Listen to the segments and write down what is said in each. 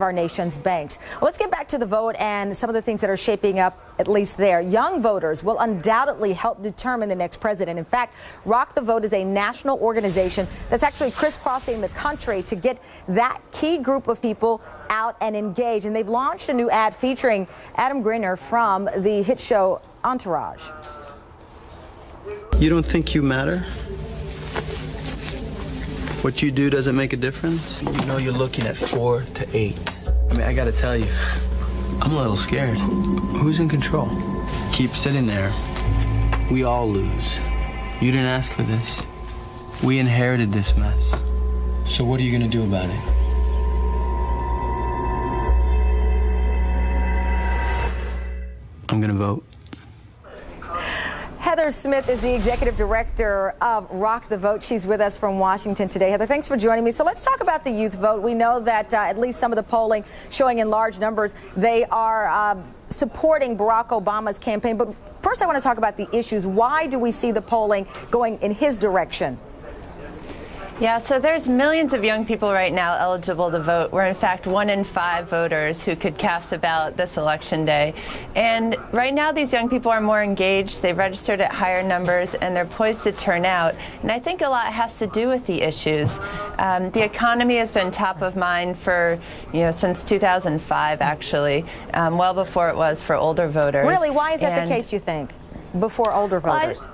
our nation's banks. Well, let's get back to the vote and some of the things that are shaping up, at least there. Young voters will undoubtedly help determine the next president. In fact, Rock the Vote is a national organization that's actually crisscrossing the country to get that key group of people out and engaged. And they've launched a new ad featuring Adrian Grenier from the hit show Entourage. You don't think you matter? What you do doesn't make a difference? You know you're looking at 4 to 8. I mean, I gotta tell you, I'm a little scared. Who's in control? Keep sitting there. We all lose. You didn't ask for this. We inherited this mess. So what are you gonna do about it? I'm gonna vote. Heather Smith is the executive director of Rock the Vote. She's with us from Washington today. Heather, thanks for joining me. So let's talk about the youth vote. We know that at least some of the polling showing in large numbers they are supporting Barack Obama's campaign. But first I want to talk about the issues. Why do we see the polling going in his direction? Yeah, so there's millions of young people right now eligible to vote. We're in fact 1 in 5 voters who could cast a ballot this election day. And right now these young people are more engaged, they've registered at higher numbers, and they're poised to turn out. And I think a lot has to do with the issues. The economy has been top of mind for, since 2005 actually, well before it was for older voters. Really? Why is that the case, you think, before older voters?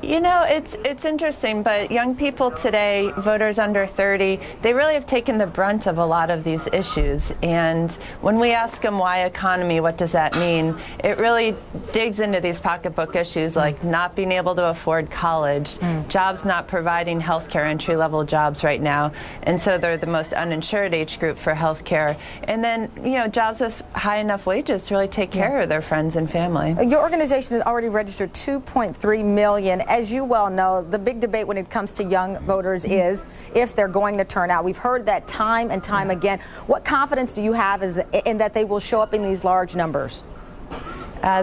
It's interesting, but young people today, voters under 30, they really have taken the brunt of a lot of these issues. And when we ask them why economy, what does that mean, it really digs into these pocketbook issues like not being able to afford college, jobs not providing health care, entry-level jobs right now. And so they're the most uninsured age group for health care. And then, jobs with high enough wages to really take care of their friends and family. Your organization has already registered 2.3 million. As you well know, the big debate when it comes to young voters is if they're going to turn out. We've heard that time and time again. What confidence do you have in that they will show up in these large numbers?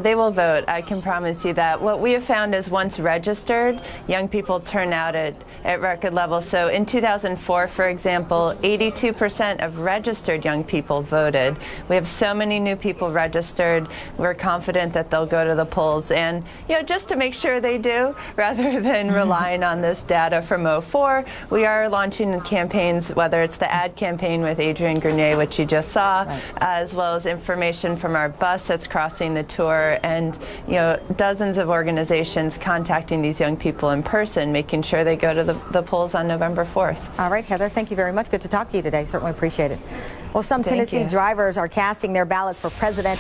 They will vote. I can promise you that. What we have found is once registered, young people turn out at record levels. So in 2004, for example, 82% of registered young people voted. We have so many new people registered. We're confident that they'll go to the polls. And, just to make sure they do, rather than relying on this data from '04, we are launching campaigns, whether it's the ad campaign with Adrian Grenier, which you just saw, as well as information from our bus that's crossing the tour. And dozens of organizations contacting these young people in person, making sure they go to the polls on November 4th. All right, Heather, thank you very much. Good to talk to you today. Certainly appreciate it. Well, some Tennessee drivers are casting their ballots for president.